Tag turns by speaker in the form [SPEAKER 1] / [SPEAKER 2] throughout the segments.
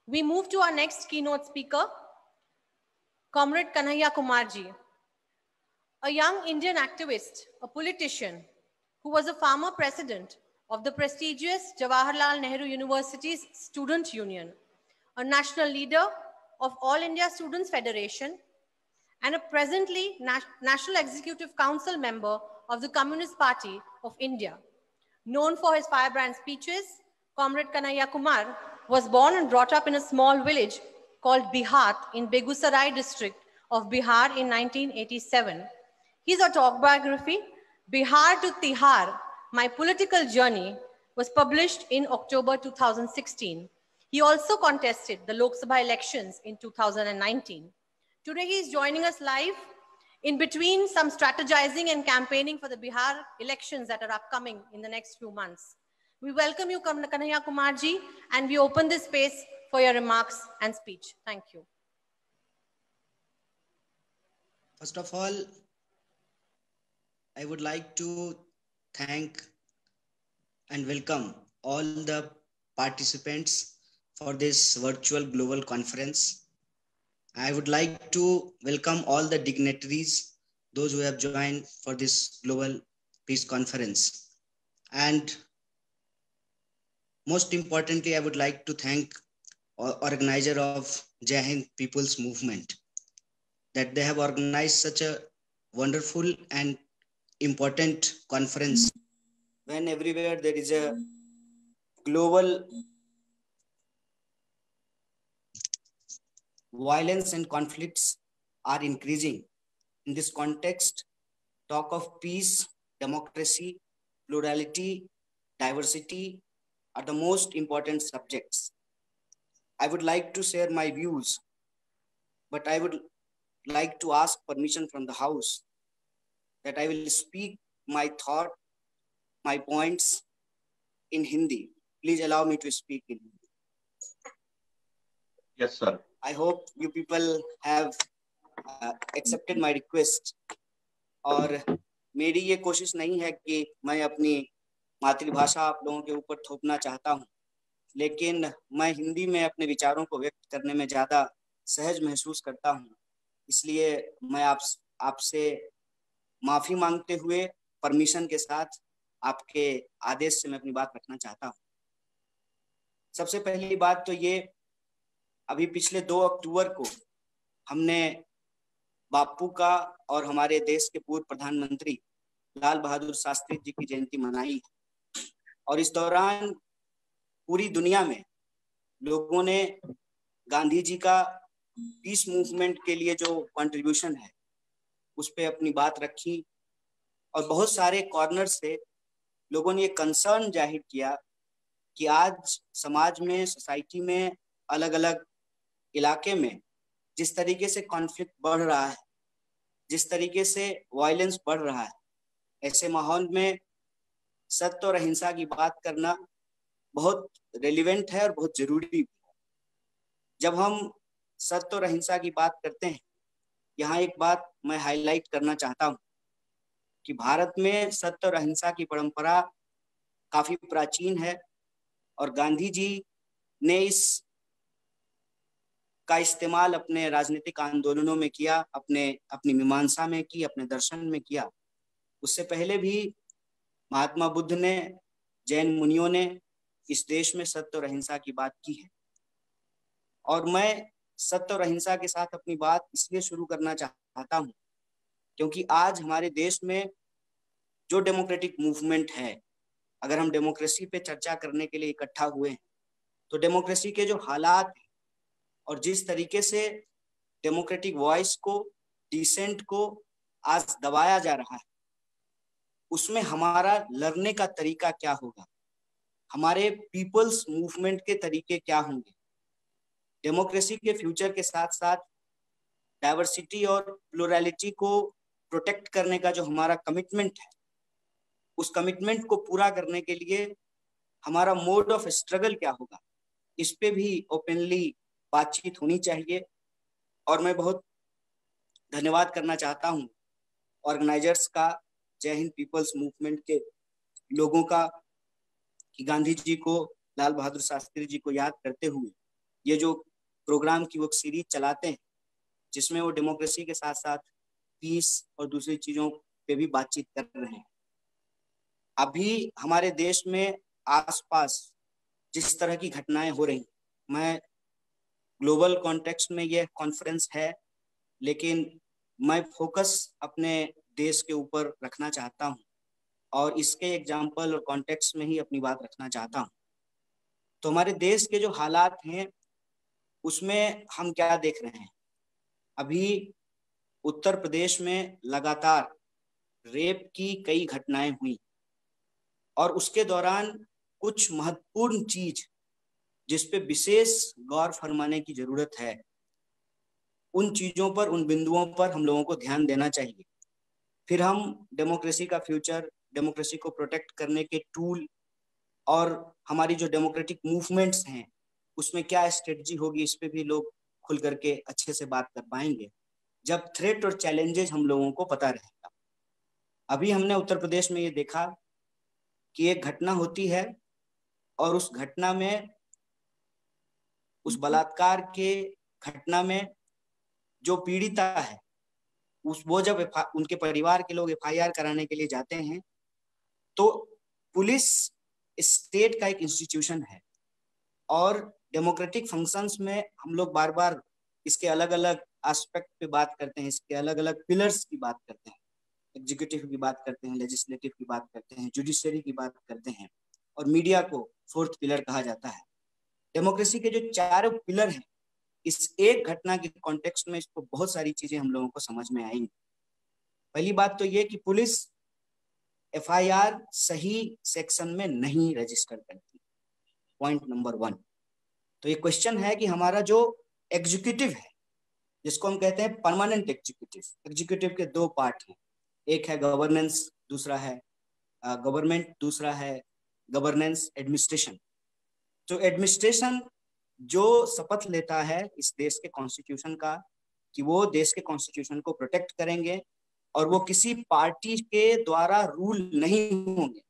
[SPEAKER 1] We move to our next keynote speaker, Comrade Kanhaiya Kumarji, a young Indian activist, a politician, who was a former president of the prestigious Jawaharlal Nehru University's Student Union, a national leader of All India Students Federation, and a presently National Executive Council member of the Communist Party of India. Known for his firebrand speeches, Comrade Kanhaiya Kumar was born and brought up in a small village called Bihat in Begusarai district of Bihar in 1987. His autobiography, Bihar to Tihar, My Political Journey, was published in October 2016. He also contested the Lok Sabha elections in 2019. Today he is joining us live in between some strategizing and campaigning for the Bihar elections that are upcoming in the next few months. We welcome you, Kanhaiya Kumarji, and we open this space for your remarks and speech. Thank you.
[SPEAKER 2] First of all, I would like to thank and welcome all the participants for this virtual global conference. I would like to welcome all the dignitaries, those who have joined for this global peace conference. And most importantly, I would like to thank organizer of Jai Hind People's Movement, that they have organized such a wonderful and important conference when everywhere there is a global violence and conflicts are increasing. In this context, talk of peace, democracy, plurality, diversity are the most important subjects. I would like to share my views, but I would like to ask permission from the House that I will speak my thought, my points in Hindi. Please allow me to speak in Hindi.
[SPEAKER 3] Yes, sir.
[SPEAKER 2] I hope you people have accepted my request. और मेरी ये कोशिश नहीं है कि मैं अपनी मातृभाषा आप लोगों के ऊपर थोपना चाहता हूँ, लेकिन मैं हिंदी में अपने विचारों को व्यक्त करने में ज़्यादा सहज महसूस करता हूँ। इसलिए मैं आपसे माफ़ी मांगते हुए परमिशन के साथ आपके आदेश से मैं अपनी बात रखना चाहता हूँ। सबसे पहली बात तो ये, अभी पिछले 2 अक्टूबर को हमने बापू का और हमारे देश के पूर्व प्रधानमंत्री लाल बहादुर शास्त्री जी की जयंती मनाई, और इस दौरान पूरी दुनिया में लोगों ने गांधी जी का पीस मूवमेंट के लिए जो कंट्रीब्यूशन है उस पे अपनी बात रखी, और बहुत सारे कॉर्नर से लोगों ने ये कंसर्न जाहिर किया कि आज समाज में, सोसाइटी में, अलग अलग इलाके में जिस तरीके से कॉन्फ्लिक्ट बढ़ रहा है, जिस तरीके से वायलेंस बढ़ रहा है, ऐसे माहौल में सत्य और अहिंसा की बात करना बहुत रेलिवेंट है और बहुत जरूरी भी है। जब हम सत्य और अहिंसा की बात करते हैं, यहाँ एक बात मैं हाईलाइट करना चाहता हूँ कि भारत में सत्य और अहिंसा की परंपरा काफी प्राचीन है, और गांधी जी ने इस का इस्तेमाल अपने राजनीतिक आंदोलनों में किया, अपनी मीमांसा में की, अपने दर्शन में किया। उससे पहले भी महात्मा बुद्ध ने, जैन मुनियों ने इस देश में सत्य और अहिंसा की बात की है। और मैं सत्य और अहिंसा के साथ अपनी बात इसलिए शुरू करना चाहता हूँ क्योंकि आज हमारे देश में जो डेमोक्रेटिक मूवमेंट है, अगर हम डेमोक्रेसी पे चर्चा करने के लिए इकट्ठा हुए हैं, तो डेमोक्रेसी के जो हालात हैं और जिस तरीके से डेमोक्रेटिक वॉइस को, डिसेंट को आज दबाया जा रहा है, उसमें हमारा लड़ने का तरीका क्या होगा, हमारे पीपल्स मूवमेंट के तरीके क्या होंगे। डेमोक्रेसी के फ्यूचर के साथ साथ डाइवर्सिटी और प्लुरलिटी को प्रोटेक्ट करने का जो हमारा कमिटमेंट है, उस कमिटमेंट को पूरा करने के लिए हमारा मोड ऑफ स्ट्रगल क्या होगा, इस पे भी ओपनली बातचीत होनी चाहिए। और मैं बहुत धन्यवाद करना चाहता हूँ ऑर्गेनाइजर्स का, जय हिंद पीपल्स मूवमेंट के लोगों का, कि गांधी जी को, लाल बहादुर शास्त्री जी को याद करते हुए ये जो प्रोग्राम की वो सीरीज चलाते हैं जिसमें वो डेमोक्रेसी के साथ साथ पीस और दूसरी चीजों पे भी बातचीत कर रहे हैं। अभी हमारे देश में आसपास जिस तरह की घटनाएं हो रही, मैं ग्लोबल कॉन्टेक्स्ट में ये कॉन्फ्रेंस है, लेकिन मैं फोकस अपने देश के ऊपर रखना चाहता हूँ और इसके एग्जाम्पल और कॉन्टेक्स्ट में ही अपनी बात रखना चाहता हूँ। तो हमारे देश के जो हालात हैं उसमें हम क्या देख रहे हैं? अभी उत्तर प्रदेश में लगातार रेप की कई घटनाएं हुई और उसके दौरान कुछ महत्वपूर्ण चीज जिस पे विशेष गौर फरमाने की जरूरत है, उन चीजों पर, उन बिंदुओं पर हम लोगों को ध्यान देना चाहिए। फिर हम डेमोक्रेसी का फ्यूचर, डेमोक्रेसी को प्रोटेक्ट करने के टूल और हमारी जो डेमोक्रेटिक मूवमेंट्स हैं उसमें क्या स्ट्रेटजी होगी, इस पे भी लोग खुल करके अच्छे से बात कर पाएंगे जब थ्रेट और चैलेंजेस हम लोगों को पता रहेगा। अभी हमने उत्तर प्रदेश में ये देखा कि एक घटना होती है और उस घटना में, उस बलात्कार के घटना में जो पीड़िता है वो जब उनके परिवार के लोग एफआईआर कराने के लिए जाते हैं तो पुलिस स्टेट का एक इंस्टीट्यूशन है और डेमोक्रेटिक फंक्शंस में हम लोग बार बार इसके अलग अलग एस्पेक्ट पे बात करते हैं, इसके अलग अलग पिलर्स की बात करते हैं। एग्जीक्यूटिव की बात करते हैं, लेजिस्लेटिव की बात करते हैं, जुडिशरी की बात करते हैं और मीडिया को फोर्थ पिलर कहा जाता है। डेमोक्रेसी के जो चारों पिलर हैं, इस एक घटना के कॉन्टेक्स्ट में इसको बहुत सारी चीजें हम लोगों को समझ में आएंगी। पहली बात तो ये कि पुलिस एफआईआर सही सेक्शन में नहीं रजिस्टर करती, पॉइंट नंबर 1। तो ये क्वेश्चन है कि हमारा जो एग्जीक्यूटिव है, जिसको हम कहते हैं परमानेंट एग्जीक्यूटिव, एग्जीक्यूटिव के 2 पार्ट हैं, एक है गवर्नेंस, दूसरा है गवर्नमेंट, दूसरा है गवर्नेंस एडमिनिस्ट्रेशन। तो एडमिनिस्ट्रेशन जो शपथ लेता है इस देश के कॉन्स्टिट्यूशन का कि वो देश के कॉन्स्टिट्यूशन को प्रोटेक्ट करेंगे और वो किसी पार्टी के द्वारा रूल नहीं होंगे।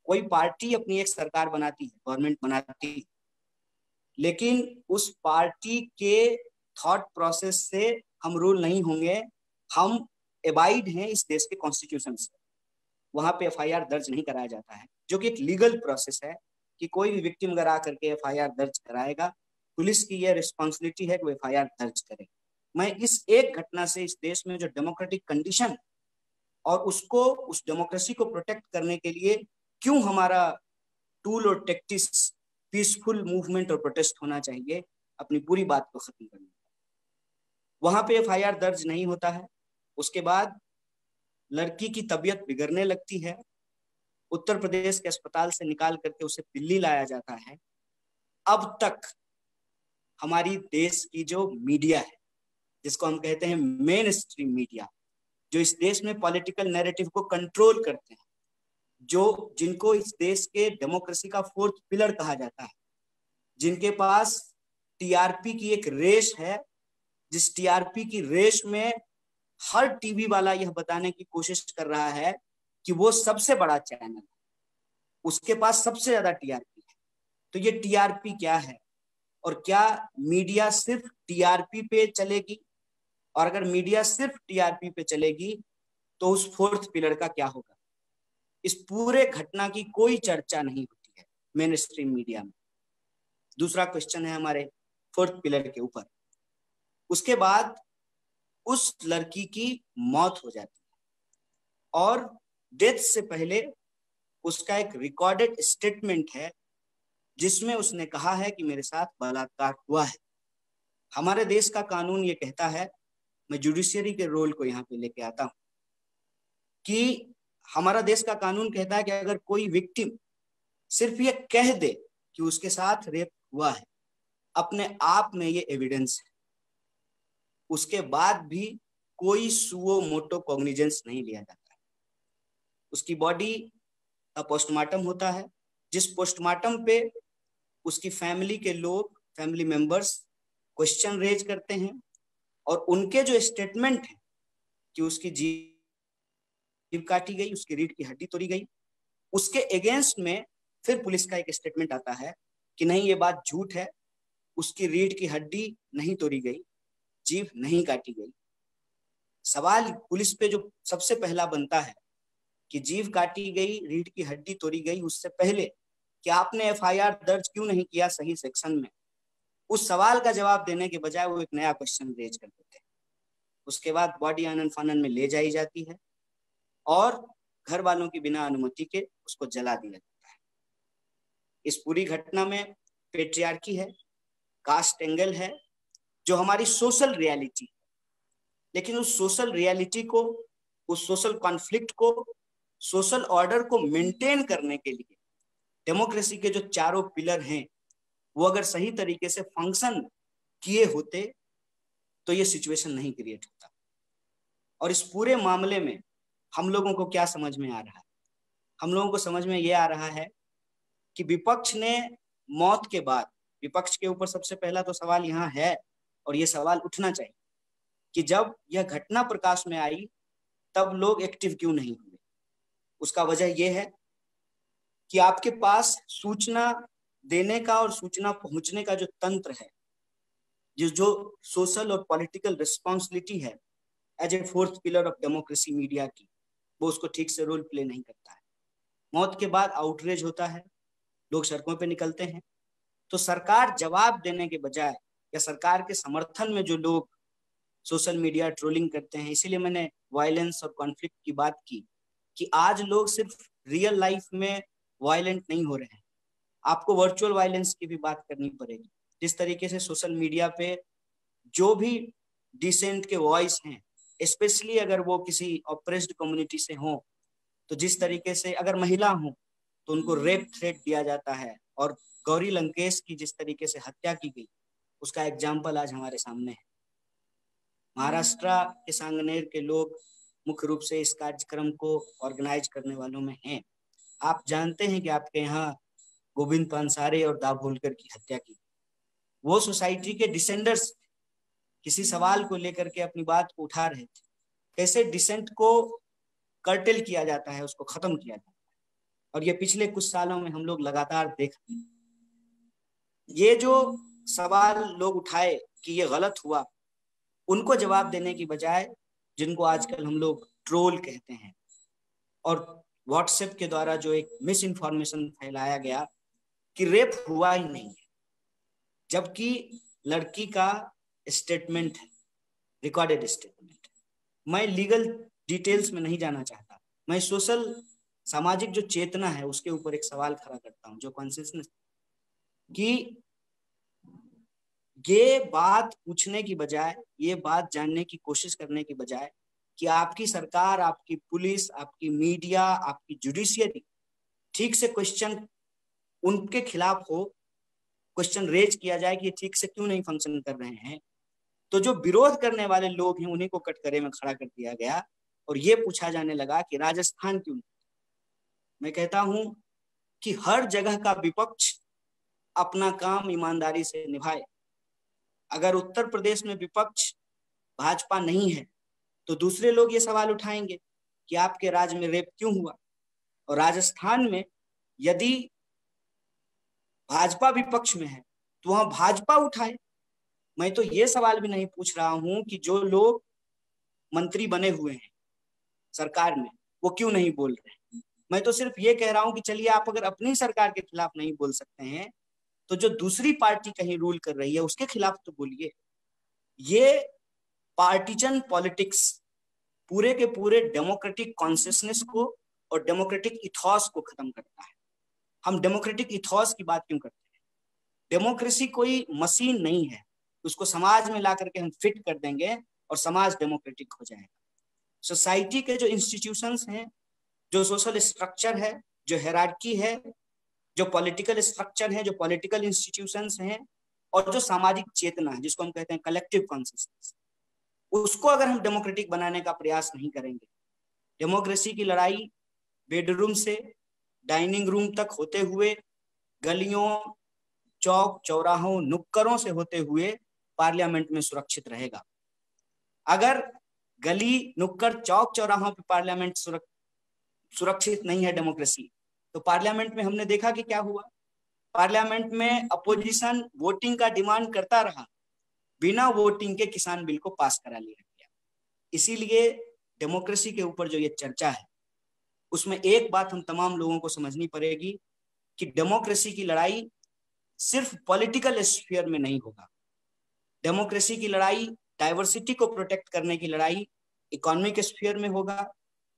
[SPEAKER 2] कोई पार्टी अपनी एक सरकार बनाती है, गवर्नमेंट बनाती है, लेकिन उस पार्टी के थॉट प्रोसेस से हम रूल नहीं होंगे। हम एबाइड हैं इस देश के कॉन्स्टिट्यूशन से। वहां पे एफआईआर दर्ज नहीं कराया जाता है, जो कि एक लीगल प्रोसेस है कि कोई भी विक्टिम अगर आकर के एफआईआर दर्ज कराएगा, पुलिस की यह रिस्पॉन्सिबिलिटी है कि वो एफआईआर दर्ज करे। मैं इस एक घटना से इस देश में जो डेमोक्रेटिक कंडीशन और उसको, उस डेमोक्रेसी को प्रोटेक्ट करने के लिए क्यों हमारा टूल और टेक्टिक्स पीसफुल मूवमेंट और प्रोटेस्ट होना चाहिए, अपनी पूरी बात को खत्म करने। वहां पे एफआईआर दर्ज नहीं होता है, उसके बाद लड़की की तबीयत बिगड़ने लगती है, उत्तर प्रदेश के अस्पताल से निकाल करके उसे दिल्ली लाया जाता है। अब तक हमारी देश की जो मीडिया है, जिसको हम कहते हैं मेन स्ट्रीम मीडिया, जो इस देश में पॉलिटिकल नैरेटिव को कंट्रोल करते हैं, जो जिनको इस देश के डेमोक्रेसी का 4th पिलर कहा जाता है, जिनके पास टीआरपी की एक रेस है, जिस टीआरपी की रेस में हर टीवी वाला यह बताने की कोशिश कर रहा है कि वो सबसे बड़ा चैनल है, उसके पास सबसे ज्यादा टीआरपी है। तो ये टीआरपी क्या है और क्या मीडिया सिर्फ टीआरपी पे चलेगी? और अगर मीडिया सिर्फ टीआरपी पे चलेगी तो उस 4th पिलर का क्या होगा? इस पूरे घटना की कोई चर्चा नहीं होती है मेन स्ट्रीम मीडिया में। दूसरा क्वेश्चन है हमारे 4th पिलर के ऊपर। उसके बाद उस लड़की की मौत हो जाती है और डेथ से पहले उसका एक रिकॉर्डेड स्टेटमेंट है जिसमें उसने कहा है कि मेरे साथ बलात्कार हुआ है। हमारे देश का कानून ये कहता है, मैं जुडिशियरी के रोल को यहाँ पे लेके आता हूँ, कि हमारा देश का कानून कहता है कि अगर कोई विक्टिम सिर्फ ये कह दे कि उसके साथ रेप हुआ है, अपने आप में ये एविडेंस है, उसके बाद भी कोई सुओ मोटो कॉग्निजेंस नहीं लिया जाता है। उसकी बॉडी का पोस्टमार्टम होता है, जिस पोस्टमार्टम पे उसकी फैमिली के लोग, फैमिली मेंबर्स क्वेश्चन रेज करते हैं और उनके जो स्टेटमेंट है कि उसकी जीभ काटी गई, उसकी रीढ़ की हड्डी तोड़ी गई, उसके अगेंस्ट में फिर पुलिस का एक स्टेटमेंट आता है कि नहीं, ये बात झूठ है, उसकी रीढ़ की हड्डी नहीं तोड़ी गई, जीभ नहीं काटी गई। सवाल पुलिस पे जो सबसे पहला बनता है कि जीभ काटी गई, रीढ़ की हड्डी तोड़ी गई, उससे पहले कि आपने एफआईआर दर्ज क्यों नहीं किया सही सेक्शन में, उस सवाल का जवाब देने के बजाय वो एक नया क्वेश्चन रेज कर देते हैं। उसके बाद बॉडी आनन फानन में ले जाई जाती है और घर वालों की बिना अनुमति के उसको जला दिया जाता है। इस पूरी घटना में पेट्रियार्की है, कास्ट एंगल है, जो हमारी सोशल रियलिटी है। लेकिन उस सोशल रियलिटी को, उस सोशल कॉन्फ्लिक्ट को, सोशल ऑर्डर को मेंटेन करने के लिए डेमोक्रेसी के जो चारों पिलर हैं वो अगर सही तरीके से फंक्शन किए होते तो ये सिचुएशन नहीं क्रिएट होता। और इस पूरे मामले में हम लोगों को क्या समझ में आ रहा है? हम लोगों को समझ में ये आ रहा है कि विपक्ष ने मौत के बाद, विपक्ष के ऊपर सबसे पहला तो सवाल यहाँ है और ये सवाल उठना चाहिए कि जब यह घटना प्रकाश में आई तब लोग एक्टिव क्यों नहीं हुए। उसका वजह यह है कि आपके पास सूचना देने का और सूचना पहुंचने का जो तंत्र है, जो सोशल और पॉलिटिकल रिस्पॉन्सिबिलिटी है as a fourth pillar of democracy media की, वो उसको ठीक से रोल प्ले नहीं करता है। मौत के बाद आउटरीच होता है, लोग सड़कों पे निकलते हैं, तो सरकार जवाब देने के बजाय या सरकार के समर्थन में जो लोग सोशल मीडिया ट्रोलिंग करते हैं, इसीलिए मैंने वायलेंस और कॉन्फ्लिक्ट की बात की कि आज लोग सिर्फ रियल लाइफ में वायलेंट नहीं हो रहे हैं, आपको वर्चुअल वायलेंस की भी बात करनी पड़ेगी। जिस तरीके से सोशल मीडिया पे जो भी डिसेंट के वॉइस हैं, स्पेशली अगर वो किसी ऑप्रेस्ड कम्युनिटी से हो, तो जिस तरीके से अगर महिला हो तो उनको रेप थ्रेट दिया जाता है, और गौरी लंकेश की जिस तरीके से हत्या की गई उसका एग्जाम्पल आज हमारे सामने है। महाराष्ट्र के सांगनेर के लोग मुख्य रूप से इस कार्यक्रम को ऑर्गेनाइज करने वालों में हैं। आप जानते हैं कि आपके यहाँ गोविंद पानसारे और दाभोलकर की हत्या की, वो सोसाइटी के डिसेंडर्स किसी सवाल को लेकर के अपनी बात को उठा रहे थे। कैसे डिसेंट को कर्टेल किया जाता है, उसको खत्म किया जाता है, और ये पिछले कुछ सालों में हम लोग लगातार देख रहे हैं। ये जो सवाल लोग उठाए कि ये गलत हुआ, उनको जवाब देने की बजाय जिनको आजकल हम लोग ट्रोल कहते हैं और व्हाट्सएप के द्वारा जो एक मिस इन्फॉर्मेशन फैलाया गया कि रेप हुआ ही नहीं है, जबकि लड़की का स्टेटमेंट है, रिकॉर्डेड स्टेटमेंट। मैं लीगल डिटेल्स में नहीं जाना चाहता, मैं सोशल सामाजिक जो चेतना है उसके ऊपर एक सवाल खड़ा करता हूं, जो कॉन्शियसनेस कि ये बात पूछने की बजाय, ये बात जानने की कोशिश करने की बजाय कि आपकी सरकार, आपकी पुलिस, आपकी मीडिया, आपकी जुडिशियरी ठीक से क्वेश्चन उनके खिलाफ हो, क्वेश्चन रेज किया जाए कि ठीक से क्यों नहीं फंक्शन कर रहे हैं, तो जो विरोध करने वाले लोग हैं उन्हीं को कटघरे में खड़ा कर दिया गया और ये पूछा जाने लगा कि राजस्थान क्यों नहीं। मैं कहता हूं कि हर जगह का विपक्ष अपना काम ईमानदारी से निभाए। अगर उत्तर प्रदेश में विपक्ष भाजपा नहीं है तो दूसरे लोग ये सवाल उठाएंगे कि आपके राज्य में रेप क्यों हुआ, और राजस्थान में यदि भाजपा विपक्ष में है तो वहां भाजपा उठाए। मैं तो ये सवाल भी नहीं पूछ रहा हूं कि जो लोग मंत्री बने हुए हैं सरकार में वो क्यों नहीं बोल रहे हैं। मैं तो सिर्फ ये कह रहा हूं कि चलिए आप अगर अपनी सरकार के खिलाफ नहीं बोल सकते हैं तो जो दूसरी पार्टी कहीं रूल कर रही है उसके खिलाफ तो बोलिए। ये पार्टीजन पॉलिटिक्स पूरे के पूरे डेमोक्रेटिक कॉन्शियसनेस को और डेमोक्रेटिक इथॉस को खत्म करता है। हम डेमोक्रेटिक इथॉस की बात क्यों करते हैं? डेमोक्रेसी कोई मशीन नहीं है, उसको समाज में ला करके हम फिट कर देंगे और समाज डेमोक्रेटिक हो जाएगा। सोसाइटी के जो इंस्टीट्यूशंस हैं, जो सोशल स्ट्रक्चर है, जो हेरार्की है, जो पॉलिटिकल स्ट्रक्चर है, जो पॉलिटिकल इंस्टीट्यूशंस हैं, और जो सामाजिक चेतना है जिसको हम कहते हैं कलेक्टिव कॉन्शियसनेस, उसको अगर हम डेमोक्रेटिक बनाने का प्रयास नहीं करेंगे, डेमोक्रेसी की लड़ाई बेडरूम से डाइनिंग रूम तक होते हुए, गलियों, चौक चौराहों, नुक्करों से होते हुए पार्लियामेंट में सुरक्षित रहेगा। अगर गली, नुक्कड़, चौक चौराहों पे पार्लियामेंट सुरक्षित नहीं है डेमोक्रेसी, तो पार्लियामेंट में हमने देखा कि क्या हुआ। पार्लियामेंट में अपोजिशन वोटिंग का डिमांड करता रहा, बिना वोटिंग के किसान बिल को पास करा लिया गया। इसीलिए डेमोक्रेसी के ऊपर जो ये चर्चा है उसमें एक बात हम तमाम लोगों को समझनी पड़ेगी कि डेमोक्रेसी की लड़ाई सिर्फ पॉलिटिकल स्फीयर में नहीं होगा। डेमोक्रेसी की लड़ाई, डाइवर्सिटी को प्रोटेक्ट करने की लड़ाई इकोनॉमिक स्फीयर में होगा,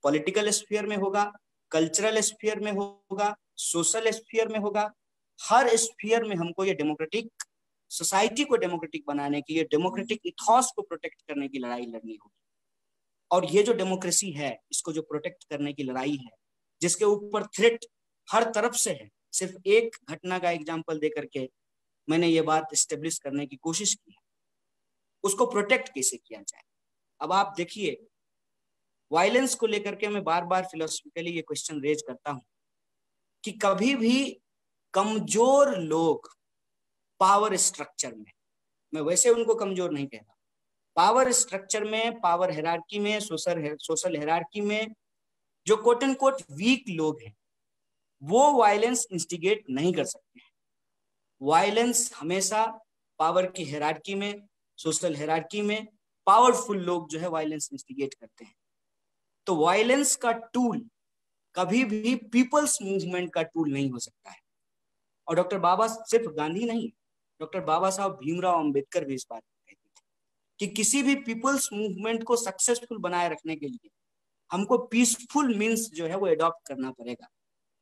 [SPEAKER 2] पॉलिटिकल स्फीयर में होगा, कल्चरल स्फीयर में होगा, सोशल स्फीयर में होगा। हर स्फीयर में हमको ये डेमोक्रेटिक सोसाइटी को डेमोक्रेटिक बनाने की, ये डेमोक्रेटिक इथॉस को प्रोटेक्ट करने की लड़ाई लड़नी होगी। और ये जो डेमोक्रेसी है, इसको जो प्रोटेक्ट करने की लड़ाई है, जिसके ऊपर थ्रेट हर तरफ से है, सिर्फ एक घटना का एग्जाम्पल दे करके मैंने ये बात एस्टेब्लिश करने की कोशिश की है, उसको प्रोटेक्ट कैसे किया जाए। अब आप देखिए, वायलेंस को लेकर के मैं बार बार फिलोसफिकली ये क्वेश्चन रेज करता हूं कि कभी भी कमजोर लोग पावर स्ट्रक्चर में, मैं वैसे उनको कमजोर नहीं कह रहा, पावर स्ट्रक्चर में, पावर हायरार्की में, सोशल हायरार्की में जो कोट एंड कोट वीक लोग हैं, वो वायलेंस इंस्टिगेट नहीं कर सकते हैं। वायलेंस हमेशा पावर की हायरार्की में, सोशल हायरार्की में पावरफुल लोग जो है वायलेंस इंस्टिगेट करते हैं। तो वायलेंस का टूल कभी भी पीपल्स मूवमेंट का टूल नहीं हो सकता है। और डॉक्टर बाबा सिर्फ गांधी नहीं, डॉक्टर बाबा साहब भीमराव अंबेडकर भी इस बात को कहते थे कि किसी भी पीपल्स मूवमेंट को सक्सेसफुल बनाए रखने के लिए हमको पीसफुल मीन्स जो है वो अडॉप्ट करना पड़ेगा,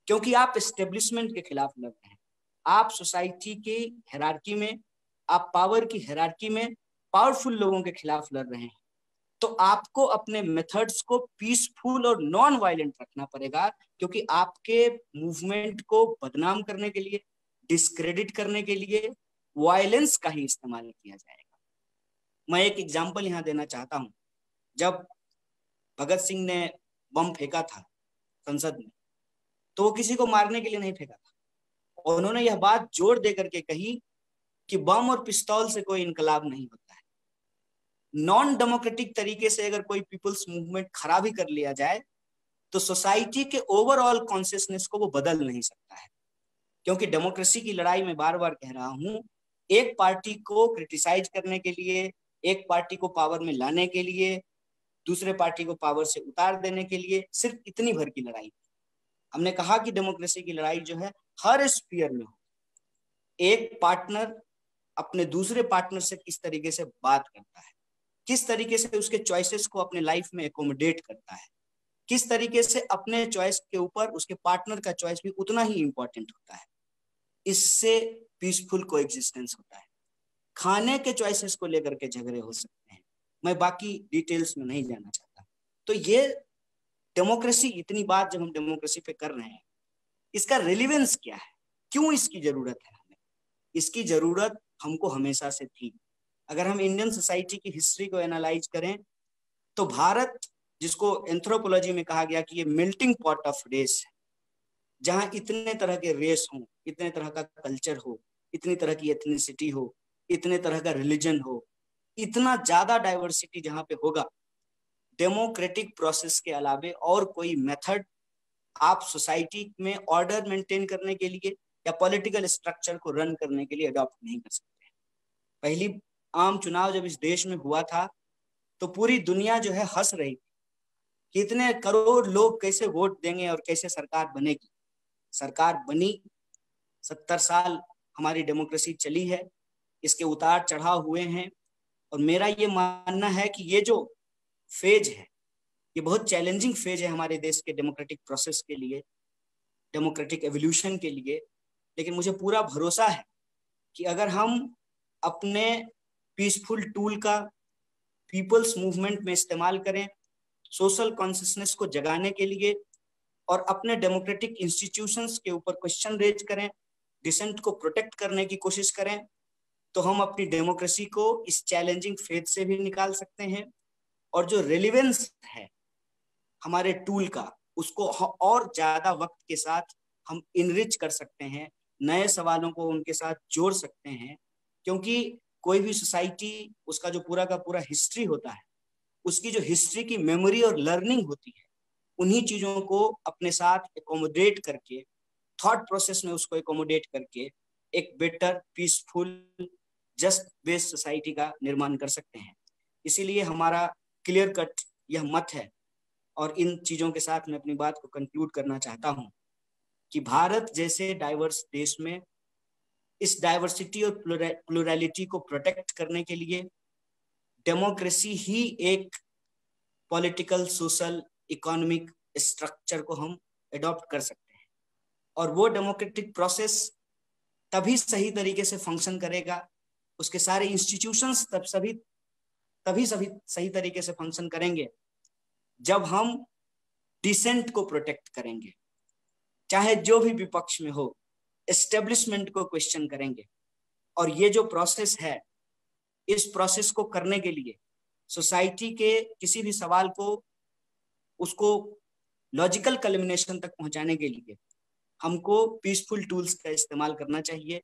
[SPEAKER 2] क्योंकि आप एस्टेब्लिशमेंट के खिलाफ लड़ रहे हैं, आप सोसाइटी की हायरार्की में, आप पावर की हायरार्की में पावरफुल लोगों के खिलाफ लड़ रहे हैं। तो आपको अपने मेथड्स को पीसफुल और नॉन वायलेंट रखना पड़ेगा, क्योंकि आपके मूवमेंट को बदनाम करने के लिए, डिस्क्रेडिट करने के लिए वायलेंस का ही इस्तेमाल किया जाएगा। मैं एक एग्जांपल यहां देना चाहता हूं। जब भगत सिंह ने बम फेंका था संसद में, तो वो किसी को मारने के लिए नहीं फेंका था, और उन्होंने यह बात जोर दे करके कही कि बम और पिस्तौल से कोई इनकलाब नहीं होता है। नॉन डेमोक्रेटिक तरीके से अगर कोई पीपल्स मूवमेंट खड़ा भी कर लिया जाए तो सोसाइटी के ओवरऑल कॉन्शियसनेस को वो बदल नहीं सकता है। क्योंकि डेमोक्रेसी की लड़ाई में बार बार कह रहा हूं, एक पार्टी को क्रिटिसाइज करने के लिए, एक पार्टी को पावर में लाने के लिए, दूसरे पार्टी को पावर से उतार देने के लिए सिर्फ इतनी भर की लड़ाई। हमने कहा कि डेमोक्रेसी की लड़ाई जो है हर स्फीयर में हो। एक पार्टनर अपने दूसरे पार्टनर से किस तरीके से बात करता है, किस तरीके से उसके चॉइसेस को अपने लाइफ में एकोमोडेट करता है, किस तरीके से अपने चॉइस के ऊपर उसके पार्टनर का चॉइस भी उतना ही इंपॉर्टेंट होता है, इससे पीसफुल कोएग्जिस्टेंस होता है। खाने के चॉइसेस को लेकर के झगड़े हो सकते हैं, मैं बाकी डिटेल्स में नहीं जाना चाहता। तो ये डेमोक्रेसी, इतनी बात जब हम डेमोक्रेसी पे कर रहे हैं, इसका रिलेवेंस क्या है, क्यों इसकी जरूरत है हमें? इसकी जरूरत हमको हमेशा से थी। अगर हम इंडियन सोसाइटी की हिस्ट्री को एनालाइज करें तो भारत, जिसको एंथ्रोपोलॉजी में कहा गया कि ये मेल्टिंग पॉट ऑफ रेस है, जहां इतने तरह के रेस हो, इतने तरह का कल्चर हो, इतनी तरह की एथनिसिटी हो, इतने तरह का रिलीजन हो, इतना ज्यादा डाइवर्सिटी जहां पे होगा, डेमोक्रेटिक प्रोसेस के अलावे और कोई मेथड आप सोसाइटी में ऑर्डर मेंटेन करने के लिए या पॉलिटिकल स्ट्रक्चर को रन करने के लिए अडॉप्ट नहीं कर सकते। पहली आम चुनाव जब इस देश में हुआ था तो पूरी दुनिया जो है हंस रही थी कि इतने करोड़ लोग कैसे वोट देंगे और कैसे सरकार बनेगी। सरकार बनी, 70 साल हमारी डेमोक्रेसी चली है, इसके उतार चढ़ाव हुए हैं, और मेरा ये मानना है कि ये जो फेज है ये बहुत चैलेंजिंग फेज है हमारे देश के डेमोक्रेटिक प्रोसेस के लिए, डेमोक्रेटिक एवोल्यूशन के लिए। लेकिन मुझे पूरा भरोसा है कि अगर हम अपने पीसफुल टूल का पीपल्स मूवमेंट में इस्तेमाल करें, सोशल कॉन्शियसनेस को जगाने के लिए, और अपने डेमोक्रेटिक इंस्टीट्यूशंस के ऊपर क्वेश्चन रेज करें, डिसेंट को प्रोटेक्ट करने की कोशिश करें, तो हम अपनी डेमोक्रेसी को इस चैलेंजिंग फेज से भी निकाल सकते हैं। और जो रेलिवेंस है हमारे टूल का, उसको और ज्यादा वक्त के साथ हम इनरिच कर सकते हैं, नए सवालों को उनके साथ जोड़ सकते हैं। क्योंकि कोई भी सोसाइटी, उसका जो पूरा का पूरा हिस्ट्री होता है, उसकी जो हिस्ट्री की मेमोरी और लर्निंग होती है, उन्हीं चीजों को अपने साथ एकोमोडेट करके थॉट प्रोसेस में उसको एकोमोडेट करके एक better, peaceful, just based society का निर्माण कर सकते हैं। इसीलिए हमारा क्लियर कट यह मत है, और इन चीजों के साथ मैं अपनी बात को कंक्लूड करना चाहता हूं कि भारत जैसे डाइवर्स देश में इस डाइवर्सिटी और प्लुरैलिटी को प्रोटेक्ट करने के लिए डेमोक्रेसी ही एक पॉलिटिकल, सोशल, इकोनॉमिक स्ट्रक्चर को हम अडॉप्ट कर सकते हैं। और वो डेमोक्रेटिक प्रोसेस तभी सही तरीके से फंक्शन करेगा, उसके सारे इंस्टीट्यूशंस तभी सही तरीके से फंक्शन करेंगे जब हम डिसेंट को प्रोटेक्ट करेंगे, चाहे जो भी विपक्ष में हो, एस्टेब्लिशमेंट को क्वेश्चन करेंगे। और ये जो प्रोसेस है, इस प्रोसेस को करने के लिए सोसाइटी के किसी भी सवाल को उसको लॉजिकल कल्मिनेशन तक पहुंचाने के लिए हमको पीसफुल टूल्स का इस्तेमाल करना चाहिए।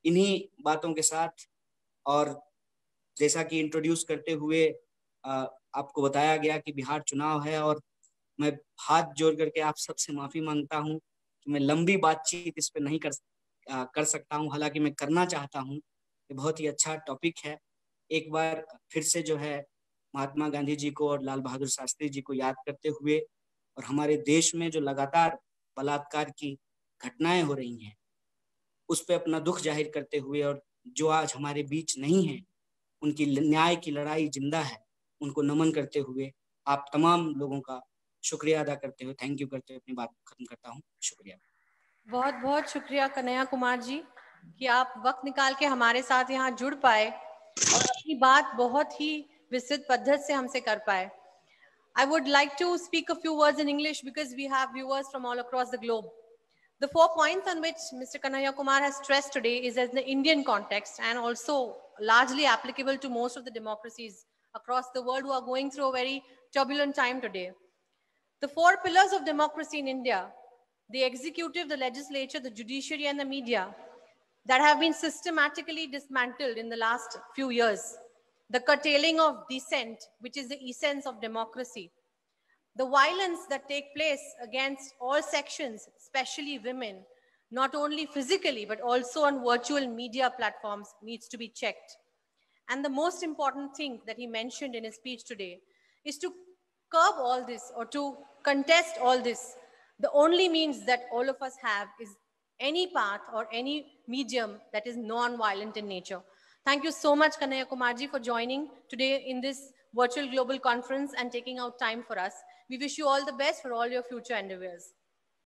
[SPEAKER 2] इन्हीं बातों के साथ, और जैसा कि इंट्रोड्यूस करते हुए आपको बताया गया कि बिहार चुनाव है, और मैं हाथ जोड़ करके आप सबसे माफी मांगता हूं कि मैं लंबी बातचीत इस पे नहीं कर सकता हूं, हालांकि मैं करना चाहता हूं। ये बहुत ही अच्छा टॉपिक है। एक बार फिर से जो है महात्मा गांधी जी को और लाल बहादुर शास्त्री जी को याद करते हुए, और हमारे देश में जो लगातार बलात्कार की घटनाएं हो रही हैं उस पर अपना दुख जाहिर करते हुए, और जो आज हमारे बीच नहीं है, उनकी न्याय की लड़ाई जिंदा है, उनको नमन करते हुए आप तमाम लोगों का शुक्रिया अदा करते हुए, थैंक यू करते हुए अपनी बात खत्म करता हूँ। शुक्रिया।
[SPEAKER 1] बहुत बहुत शुक्रिया कन्हैया कुमार जी कि आप वक्त निकाल के हमारे साथ यहाँ जुड़ पाए और अपनी बात बहुत ही विस्तृत पद्धति से हमसे कर पाए। I would like to speak a few words in English because we have viewers from all across the globe. The 4 points on which Mr. Kanhaiya Kumar has stressed today is in the Indian context and also largely applicable to most of the democracies across the world who are going through a very turbulent time today. The 4 pillars of democracy in India, the executive, the legislature, the judiciary, and the media, that have been systematically dismantled in the last few years. The curtailing of dissent, which is the essence of democracy. The violence that take place against all sections, especially women, not only physically, but also on virtual media platforms, needs to be checked. And the most important thing that he mentioned in his speech today is to curb all this or to contest all this. The only means that all of us have is any path or any medium that is non-violent in nature. Thank you so much, Kanhaiya Kumarji, for joining today in this virtual global conference and taking out time for us. We wish you all the best for all your future endeavors.